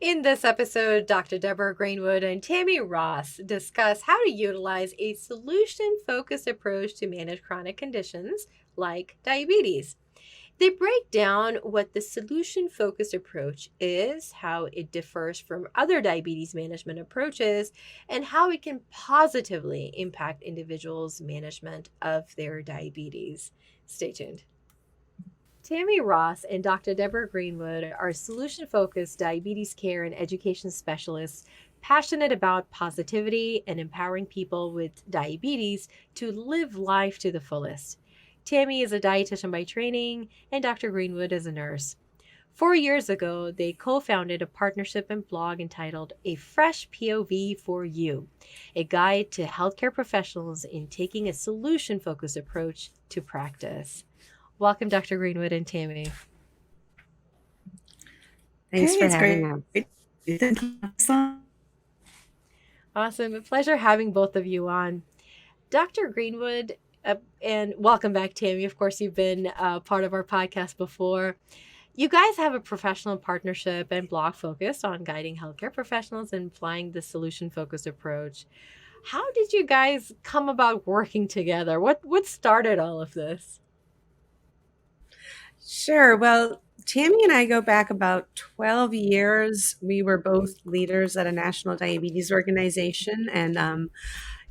In this episode, Dr. Deborah Greenwood and Tami Ross discuss how to utilize a solution-focused approach to manage chronic conditions like diabetes. They break down what the solution-focused approach is, how it differs from other diabetes management approaches, and how it can positively impact individuals' management of their diabetes. Stay tuned. Tami Ross and Dr. Deborah Greenwood are solution focused diabetes care and education specialists passionate about positivity and empowering people with diabetes to live life to the fullest. Tami is a dietitian by training, and Dr. Greenwood is a nurse. 4 years ago, they co founded a partnership and blog entitled A Fresh POV for You, a guide to healthcare professionals in taking a solution focused approach to practice. Welcome, Dr. Greenwood and Tami. Thanks for having us. Thank you. Awesome. A pleasure having both of you on. Dr. Greenwood, and welcome back, Tami. Of course, you've been part of our podcast before. You guys have a professional partnership and blog focused on guiding healthcare professionals and applying the solution-focused approach. How did you guys come about working together? What started all of this? Sure. Well, Tami and I go back about 12 years. We were both leaders at a national diabetes organization. And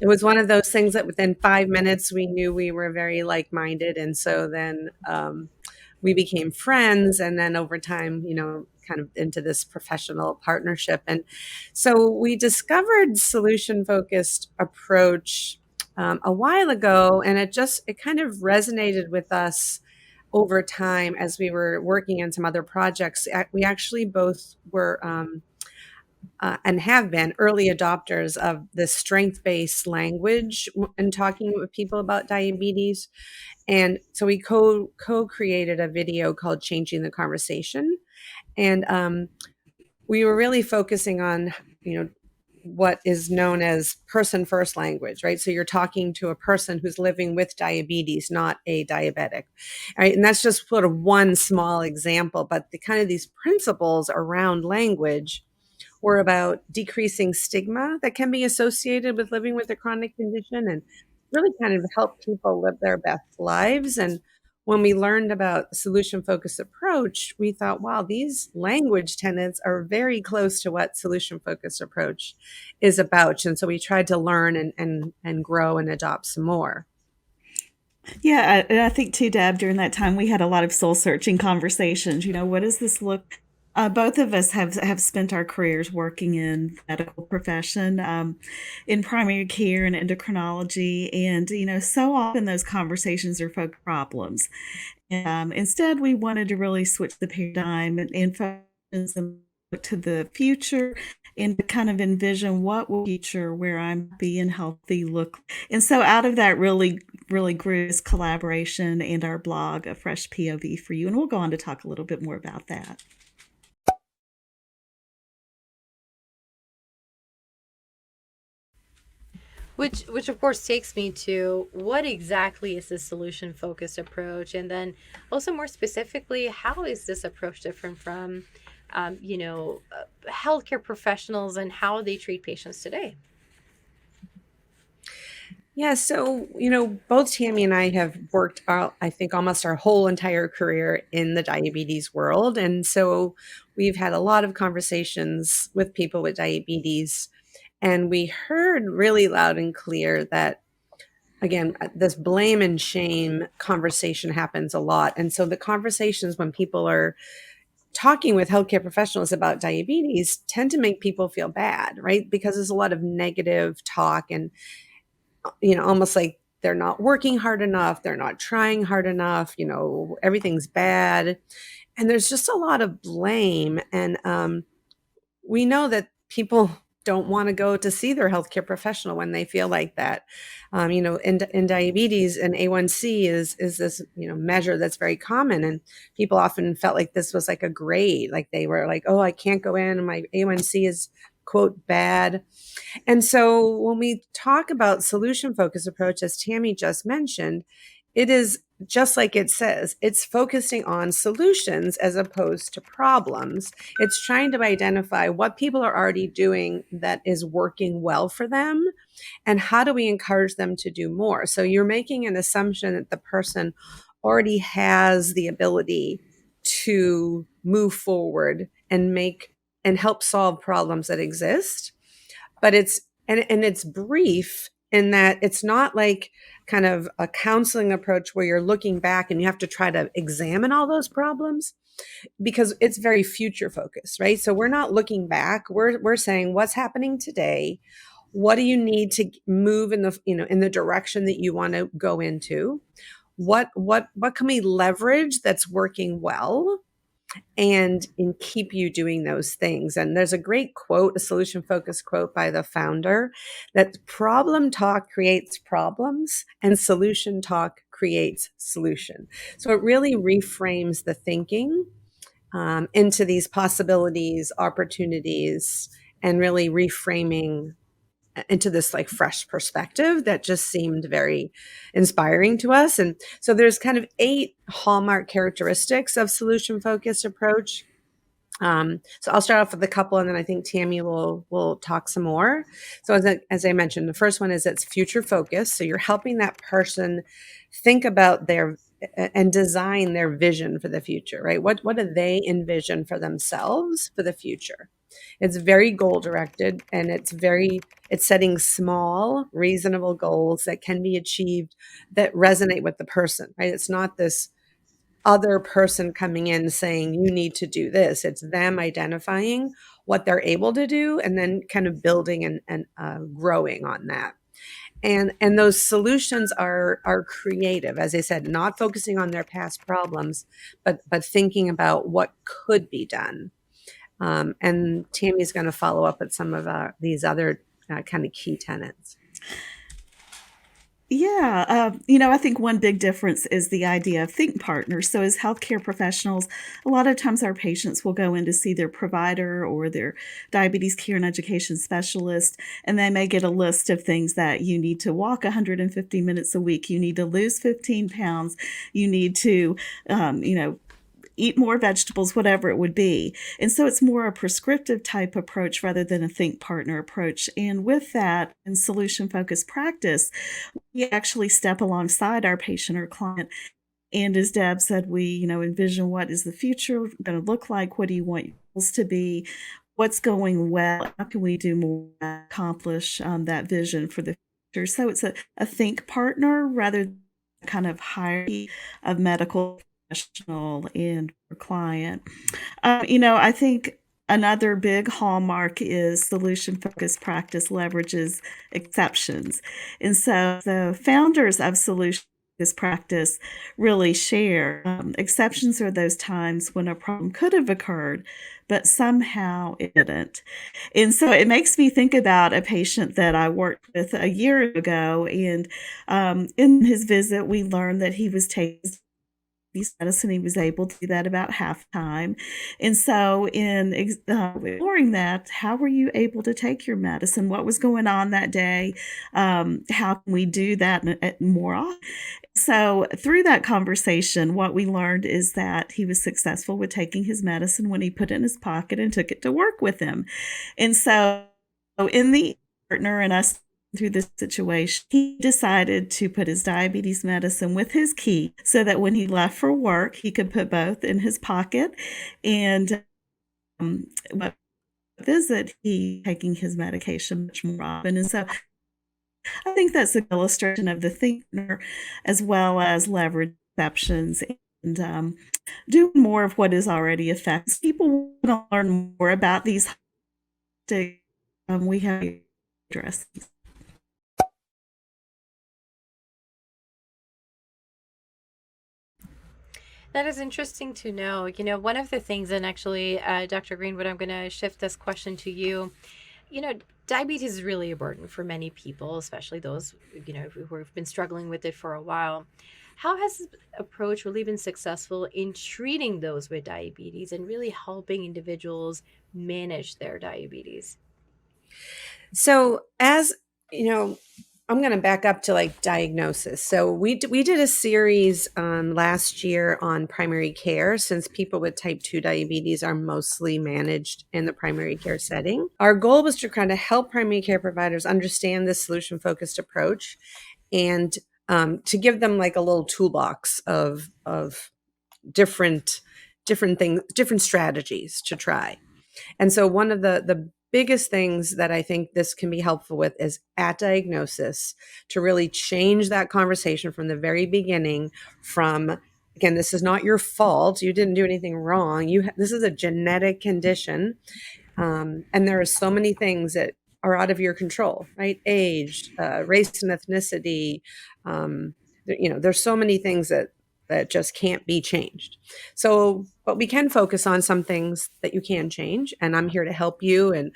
it was one of those things that within 5 minutes, we knew we were very like-minded. And so then we became friends. And then over time, kind of into this professional partnership. And so we discovered solution-focused approach a while ago. And it kind of resonated with us over time as we were working on some other projects. We actually both were and have been early adopters of the strength-based language in talking with people about diabetes. And so we co-created a video called Changing the Conversation. And we were really focusing on, what is known as person first language, right? So you're talking to a person who's living with diabetes, not a diabetic, right? And that's just sort of one small example, but the kind of these principles around language were about decreasing stigma that can be associated with living with a chronic condition and really kind of help people live their best lives. And when we learned about solution-focused approach, we thought, wow, these language tenets are very close to what solution-focused approach is about. And so we tried to learn and grow and adopt some more. Yeah, I think too, Deb, during that time, we had a lot of soul-searching conversations. What does this look? Both of us have spent our careers working in medical profession, in primary care and endocrinology, and so often those conversations are folk problems. Instead, we wanted to really switch the paradigm and focus and look to the future and to kind of envision what will future where I'm being healthy look. And so out of that really grew this collaboration and our blog, A Fresh POV for You. And we'll go on to talk a little bit more about that. Which of course takes me to what exactly is the solution focused approach, and then also more specifically, how is this approach different from healthcare professionals and how they treat patients today? Yeah, so, both Tami and I have worked, I think, almost our whole entire career in the diabetes world. And so we've had a lot of conversations with people with diabetes. And we heard really loud and clear that, again, this blame and shame conversation happens a lot. And so the conversations when people are talking with healthcare professionals about diabetes tend to make people feel bad, right? Because there's a lot of negative talk and, almost like they're not working hard enough, they're not trying hard enough, everything's bad. And there's just a lot of blame. And we know that people don't want to go to see their healthcare professional when they feel like that. In diabetes, an A1C is this, measure that's very common. And people often felt like this was like a grade, like they were like, oh, I can't go in, my A1C is, quote, bad. And so when we talk about solution-focused approach, as Tami just mentioned, it is just like it says, it's focusing on solutions as opposed to problems. It's trying to identify what people are already doing that is working well for them, and how do we encourage them to do more. So you're making an assumption that the person already has the ability to move forward and help solve problems that exist. But it's brief in that it's not like kind of a counseling approach where you're looking back and you have to try to examine all those problems, because it's very future focused, right? So we're not looking back. We're saying what's happening today. What do you need to move in the, in the direction that you want to go into? What can we leverage that's working well and keep you doing those things? And there's a great quote, a solution focused quote by the founder, that problem talk creates problems and solution talk creates solution. So it really reframes the thinking into these possibilities, opportunities, and really reframing into this like fresh perspective that just seemed very inspiring to us. And so there's kind of 8 hallmark characteristics of solution focused approach. So I'll start off with a couple, and then I think Tami will talk some more. So as I mentioned, the first one is it's future focused. So you're helping that person think about their and design their vision for the future, right? What do they envision for themselves for the future? It's very goal directed, and it's setting small, reasonable goals that can be achieved, that resonate with the person, right? It's not this other person coming in saying you need to do this. It's them identifying what they're able to do and then kind of building and growing on that. And those solutions are creative, as I said, not focusing on their past problems, but thinking about what could be done. And Tami's going to follow up with some of these other kind of key tenets. Yeah, I think one big difference is the idea of think partners. So, as healthcare professionals, a lot of times our patients will go in to see their provider or their diabetes care and education specialist, and they may get a list of things that you need to walk 150 minutes a week, you need to lose 15 pounds, you need to, eat more vegetables, whatever it would be. And so it's more a prescriptive type approach rather than a think partner approach. And with that, in solution focused practice, we actually step alongside our patient or client. And as Deb said, we, envision what is the future going to look like? What do you want your goals to be? What's going well? How can we do more to accomplish that vision for the future? So it's a think partner rather than kind of hierarchy of medical professional and client. I think another big hallmark is solution focused practice leverages exceptions. And so the founders of solution focused practice really share exceptions are those times when a problem could have occurred, but somehow it didn't. And so it makes me think about a patient that I worked with a year ago. And in his visit, we learned that he was taking medicine. He was able to do that about half time. And so in exploring that, how were you able to take your medicine? What was going on that day? How can we do that more often? So through that conversation, what we learned is that he was successful with taking his medicine when he put it in his pocket and took it to work with him. And so in the partner and us through this situation, he decided to put his diabetes medicine with his key so that when he left for work, he could put both in his pocket. And visit, he taking his medication much more often. And so I think that's an illustration of the thinker as well as leverage exceptions and doing more of what is already effective. People want to learn more about these. We have to address these. That is interesting to know. One of the things, and actually, Dr. Greenwood, I'm going to shift this question to you. Diabetes is really a burden for many people, especially those, who have been struggling with it for a while. How has this approach really been successful in treating those with diabetes and really helping individuals manage their diabetes? So as you know, I'm going to back up to like diagnosis. So we did a series last year on primary care, since people with type 2 diabetes are mostly managed in the primary care setting. Our goal was to kind of help primary care providers understand this solution focused approach, and to give them like a little toolbox of different things, different strategies to try. And so one of the biggest things that I think this can be helpful with is at diagnosis, to really change that conversation from the very beginning, from, again, this is not your fault. You didn't do anything wrong. This is a genetic condition. And there are so many things that are out of your control, right? Age, race and ethnicity. There's so many things that just can't be changed. So, but we can focus on some things that you can change, and I'm here to help you. And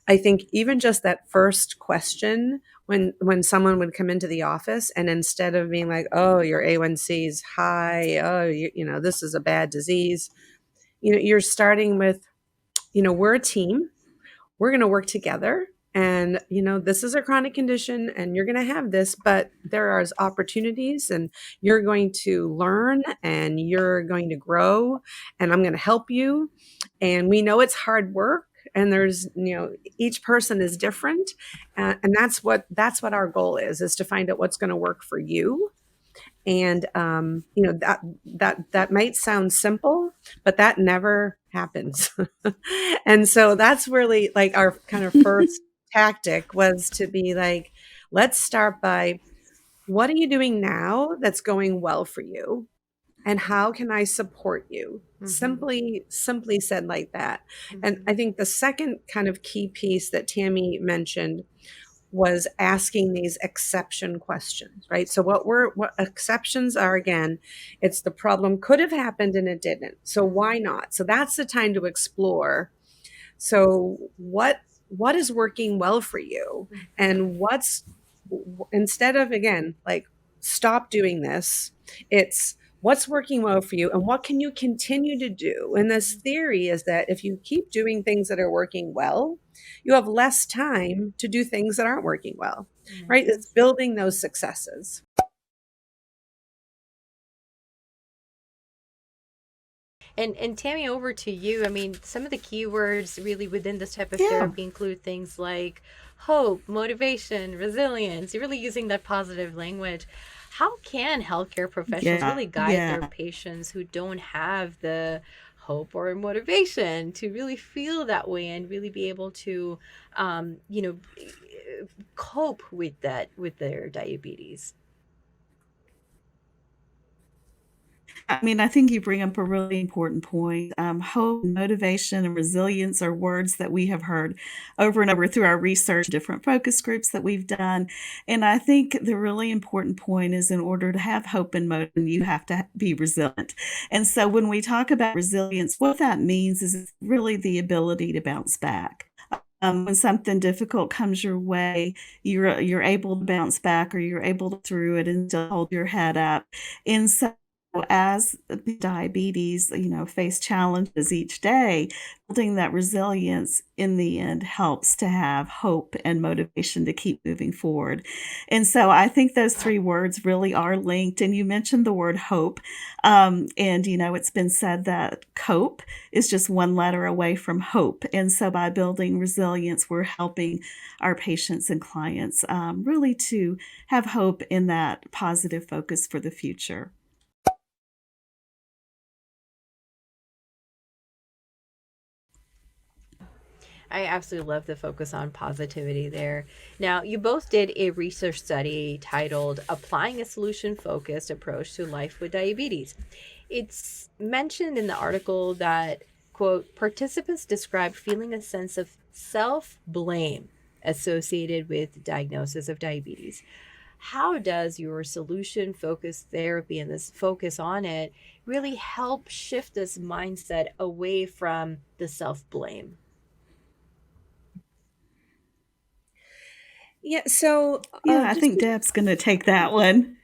I think even just that first question, when someone would come into the office, and instead of being like, "Oh, your A1C is high. Oh, this is a bad disease," you're starting with, we're a team. We're going to work together. And, this is a chronic condition and you're going to have this, but there are opportunities, and you're going to learn and you're going to grow, and I'm going to help you. And we know it's hard work, and there's, each person is different. And that's what our goal is to find out what's going to work for you. And that might sound simple, but that never happens. And so that's really like our kind of first tactic, was to be like, let's start by, what are you doing now that's going well for you, and how can I support you? Simply said like that. And I think the second kind of key piece that Tami mentioned was asking these exception questions, right? So what exceptions are, again, it's the problem could have happened and it didn't. So why not? So that's the time to explore. So what is working well for you, and instead of, again, like, stop doing this, it's what's working well for you and what can you continue to do. And this theory is that if you keep doing things that are working well, you have less time to do things that aren't working well, right? It's building those successes. And Tami, over to you. I mean, some of the keywords really within this type of therapy include things like hope, motivation, resilience. You're really using that positive language. How can healthcare professionals really guide their patients who don't have the hope or motivation to really feel that way, and really be able to, cope with that, with their diabetes? I mean, I think you bring up a really important point. Hope, motivation, and resilience are words that we have heard over and over through our research, different focus groups that we've done. And I think the really important point is, in order to have hope and motivation, you have to be resilient. And so when we talk about resilience, what that means is it's really the ability to bounce back. When something difficult comes your way, you're able to bounce back, or you're able to through it and still hold your head up. And so as the diabetes, face challenges each day, building that resilience in the end helps to have hope and motivation to keep moving forward. And so I think those three words really are linked. And you mentioned the word hope. And, it's been said that cope is just one letter away from hope. And so by building resilience, we're helping our patients and clients really to have hope in that positive focus for the future. I absolutely love the focus on positivity there. Now, you both did a research study titled Applying a Solution Focused Approach to Life with Diabetes. It's mentioned in the article that, quote, participants described feeling a sense of self blame associated with diagnosis of diabetes. How does your solution focused therapy and this focus on it really help shift this mindset away from the self blame? Yeah. So, I think Deb's going to take that one.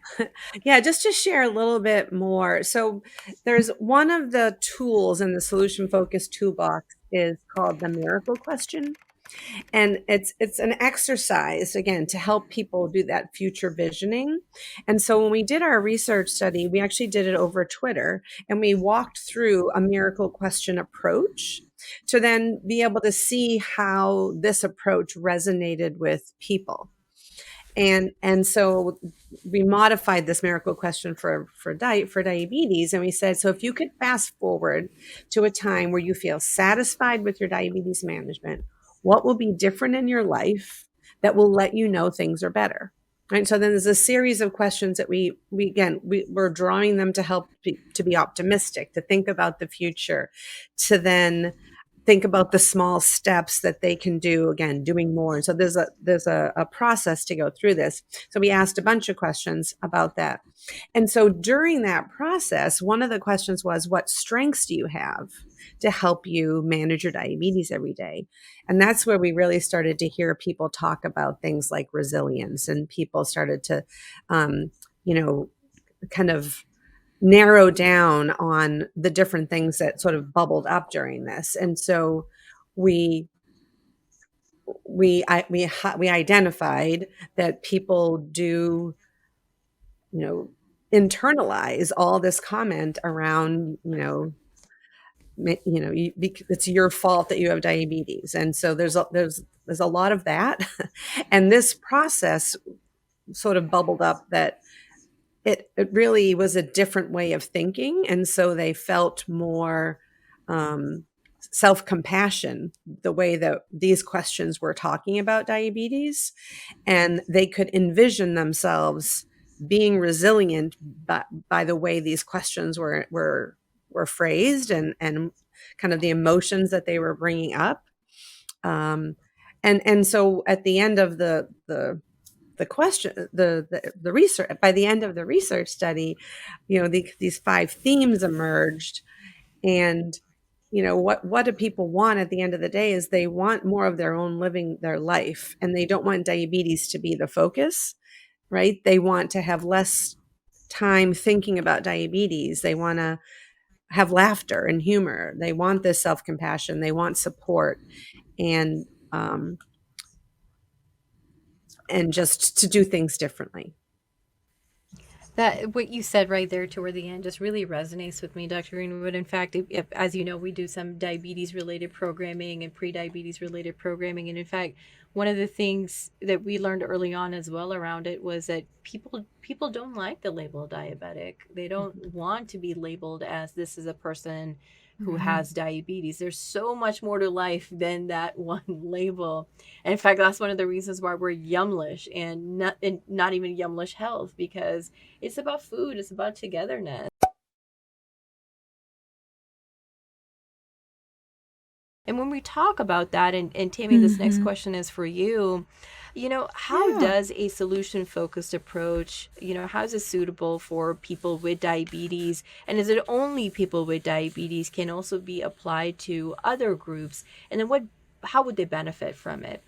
Yeah, just to share a little bit more. So there's one of the tools in the solution focused toolbox is called the miracle question. And it's an exercise, again, to help people do that future visioning. And so when we did our research study, we actually did it over Twitter, and we walked through a miracle question approach to then be able to see how this approach resonated with people. And so we modified this miracle question for diabetes, and we said, so if you could fast forward to a time where you feel satisfied with your diabetes management, what will be different in your life that will let you know things are better? Right. So then there's a series of questions that we're drawing them to help to be optimistic, to think about the future, to then think about the small steps that they can do, again, doing more. And so there's a process to go through this. So we asked a bunch of questions about that. And so during that process, one of the questions was, what strengths do you have to help you manage your diabetes every day? And that's where we really started to hear people talk about things like resilience, and people started to, kind of narrow down on the different things that sort of bubbled up during this. And so we identified that people do, internalize all this comment around, it's your fault that you have diabetes. And so there's a lot of that. And this process sort of bubbled up that it really was a different way of thinking. And so they felt more self-compassion, the way that these questions were talking about diabetes, and they could envision themselves being resilient by the way these questions were phrased, and kind of the emotions that they were bringing up. And so at the end of the question, the research, by the end of the research study, these 5 themes emerged. And what do people want at the end of the day is they want more of their own living their life, and they don't want diabetes to be the focus, right? They want to have less time thinking about diabetes. They want to have laughter and humor. They want this self-compassion. They want support, and just to do things differently. That what you said right there toward the end just really resonates with me, Dr. Greenwood. In fact, as you know, we do some diabetes related programming and pre-diabetes related programming. And in fact, one of the things that we learned early on as well around it was that people don't like the label diabetic. They don't want to be labeled as this is a person who has diabetes. There's so much more to life than that one label. And in fact, that's one of the reasons why we're Yumlish and not even Yumlish Health, because it's about food. It's about togetherness. And when we talk about that, and Tami, this next question is for you. How does a solution focused approach, how is it suitable for people with diabetes? And is it only people with diabetes, can also be applied to other groups? And then how would they benefit from it?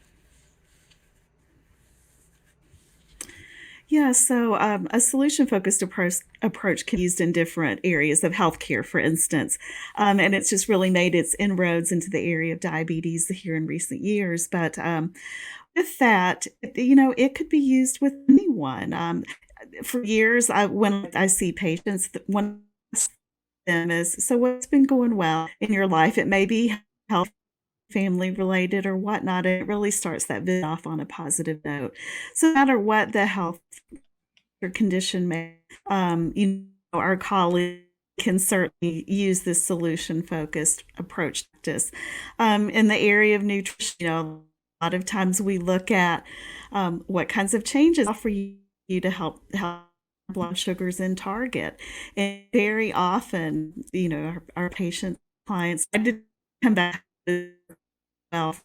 Yeah, so a solution-focused approach can be used in different areas of healthcare, for instance, and it's just really made its inroads into the area of diabetes here in recent years. But with that, it could be used with anyone. For years, when I see patients, one of them is, so what's been going well in your life? It may be health, family related or whatnot. It really starts that visit off on a positive note. So no matter what the health or condition may, our colleagues can certainly use this solution focused approach to this. In the area of nutrition, a lot of times we look at what kinds of changes offer you to help blood sugars in target. And very often, our patient clients to come back. Well,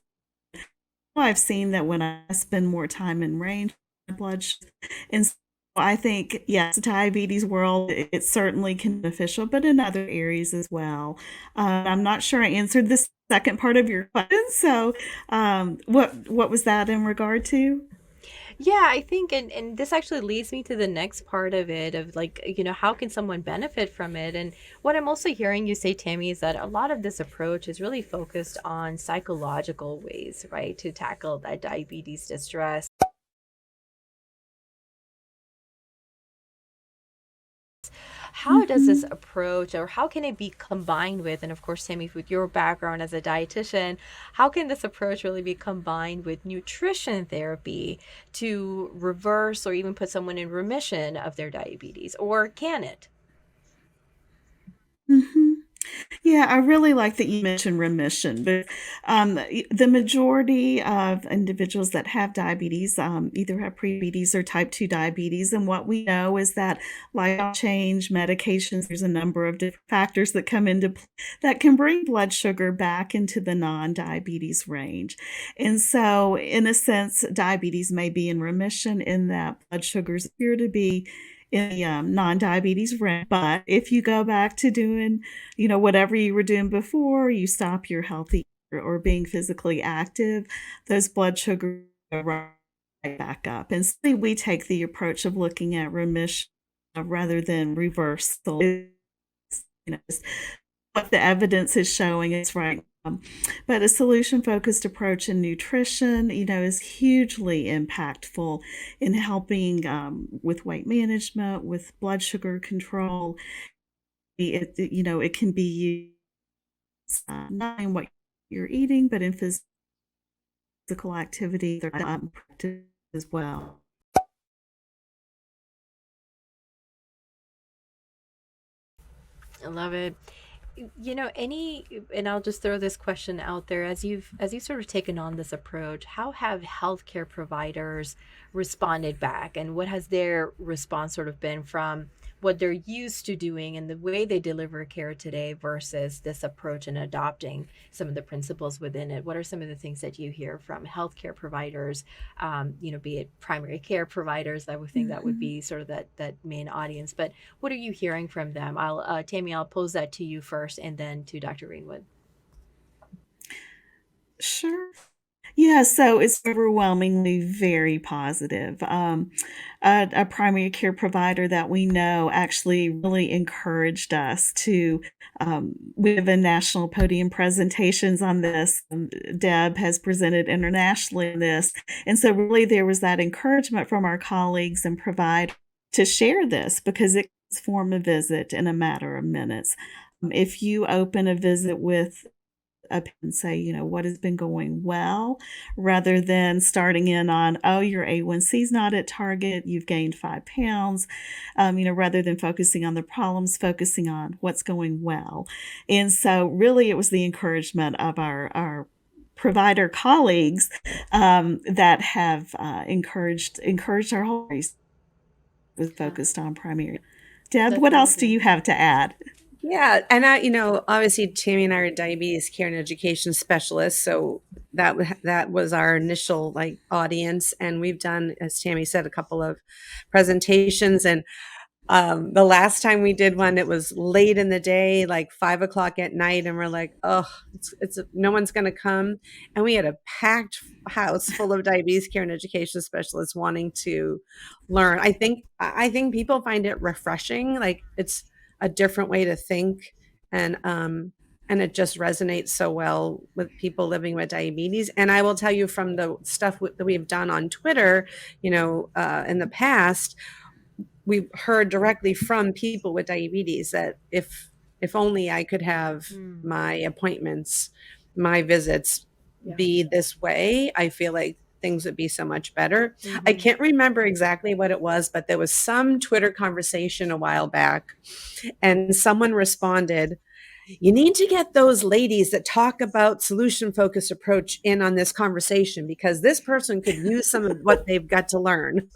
I've seen that when I spend more time in range, blood sugar, and so I think, yes, diabetes world, it certainly can be beneficial, but in other areas as well. I'm not sure I answered the second part of your question. So, what was that in regard to? Yeah, I think, and this actually leads me to the next part of it of like, how can someone benefit from it? And what I'm also hearing you say, Tami, is that a lot of this approach is really focused on psychological ways, right, to tackle that diabetes distress. How does this Mhm. approach, or how can it be combined with, and of course, Tami, with your background as a dietitian, how can this approach really be combined with nutrition therapy to reverse or even put someone in remission of their diabetes? Or can it? Mhm. Yeah, I really like that you mentioned remission, but the majority of individuals that have diabetes either have prediabetes or type 2 diabetes. And what we know is that lifestyle change, medications, there's a number of different factors that come into that can bring blood sugar back into the non diabetes range. And so, in a sense, diabetes may be in remission in that blood sugars appear to be in the non-diabetes range. But if you go back to doing whatever you were doing before, you stop your healthy or being physically active, those blood sugars go right back up. And so we take the approach of looking at remission rather than reversal. Just what the evidence is showing is right. But a solution-focused approach in nutrition, is hugely impactful in helping with weight management, with blood sugar control. It can be used not in what you're eating, but in physical activity practice as well. I love it. And I'll just throw this question out there, as you've sort of taken on this approach, how have healthcare providers responded back, and what has their response sort of been from what they're used to doing and the way they deliver care today versus this approach and adopting some of the principles within it? What are some of the things that you hear from healthcare providers, be it primary care providers? I would think that would Mhm. be sort of that main audience, but what are you hearing from them? Tammy, I'll pose that to you first and then to Dr. Greenwood. Sure. Yeah, so it's overwhelmingly very positive. A primary care provider that we know actually really encouraged us to. We have a national podium presentations on this. Deb has presented internationally in this, and so really there was that encouragement from our colleagues and provide to share this because it can form a visit in a matter of minutes. If you open a visit with up and say, what has been going well, rather than starting in on, oh, your A1C is not at target, you've gained 5 pounds, rather than focusing on the problems, focusing on what's going well. And so, really, it was the encouragement of our provider colleagues that have encouraged our whole race was Yeah, focused on primary. Deb, that's what else do amazing. you have to add? Yeah, and obviously Tammy and I are diabetes care and education specialists, so that was our initial like audience, and we've done, as Tammy said, a couple of presentations, and the last time we did one, it was late in the day, like 5 o'clock at night, and we're like, oh, it's no one's going to come, and we had a packed house full of diabetes care and education specialists wanting to learn. I think people find it refreshing, like it's a different way to think, and it just resonates so well with people living with diabetes. And I will tell you from the stuff that we've done on Twitter, in the past, we've heard directly from people with diabetes that if only I could have Mm, my appointments, my visits yeah. be this way, I feel like things would be so much better. I Hmm. can't remember exactly what it was, but there was some Twitter conversation a while back, and someone responded, you need to get those ladies that talk about solution focused approach in on this conversation because this person could use some of what they've got to learn.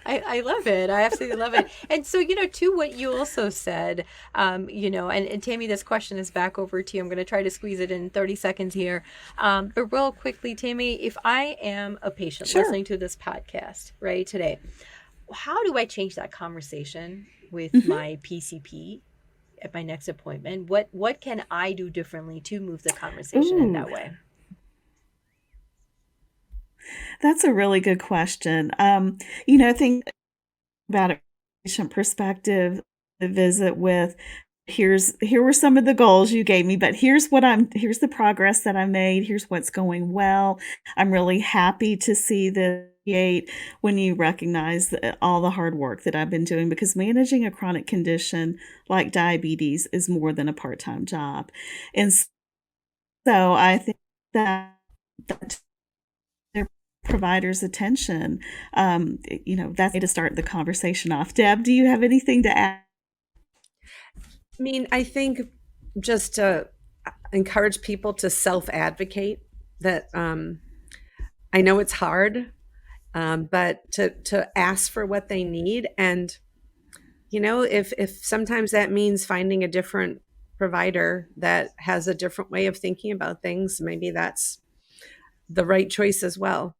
I love it. I absolutely love it. And so, to what you also said, and Tammy, this question is back over to you. I'm going to try to squeeze it in 30 seconds here. But real quickly, Tammy, if I am a patient Sure. listening to this podcast, right, today, how do I change that conversation with Mhm. my PCP? at my next appointment? What can I do differently to move the conversation in that way? That's a really good question. Think about it from a patient perspective, the visit with here were some of the goals you gave me, but here's the progress that I made. Here's what's going well. I'm really happy to see the gate when you recognize all the hard work that I've been doing, because managing a chronic condition like diabetes is more than a part-time job. And so I think that their provider's attention, that's the way to start the conversation off. Deb, do you have anything to add? I mean, I think just to encourage people to self-advocate, that I know it's hard, but to ask for what they need. And, if sometimes that means finding a different provider that has a different way of thinking about things, maybe that's the right choice as well.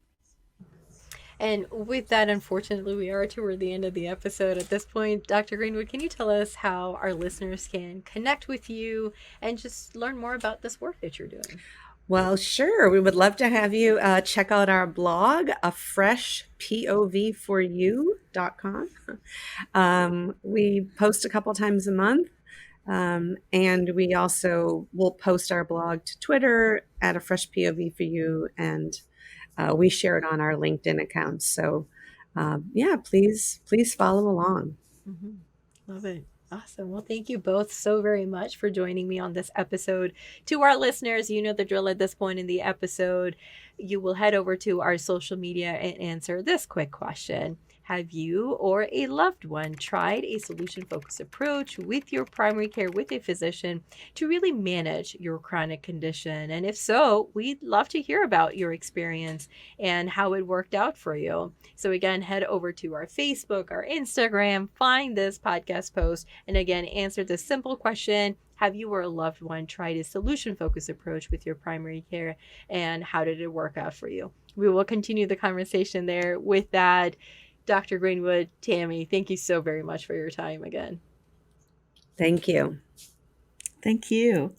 And with that, unfortunately, we are toward the end of the episode at this point. Dr. Greenwood, can you tell us how our listeners can connect with you and just learn more about this work that you're doing? Well, sure. We would love to have you check out our blog, freshpovforyou.com. We post a couple times a month. And we also will post our blog to Twitter at a Fresh POV for you, and we share it on our LinkedIn account. So, please follow along. Mm-hmm. Love it. Awesome. Well, thank you both so very much for joining me on this episode. To our listeners, you know the drill at this point in the episode. You will head over to our social media and answer this quick question. Have you or a loved one tried a solution-focused approach with your primary care with a physician to really manage your chronic condition? And if so, we'd love to hear about your experience and how it worked out for you. So again, head over to our Facebook, our Instagram, find this podcast post, and again, answer this simple question. Have you or a loved one tried a solution-focused approach with your primary care, and how did it work out for you? We will continue the conversation there. With that, Dr. Greenwood, Tami, thank you so very much for your time again. Thank you. Thank you.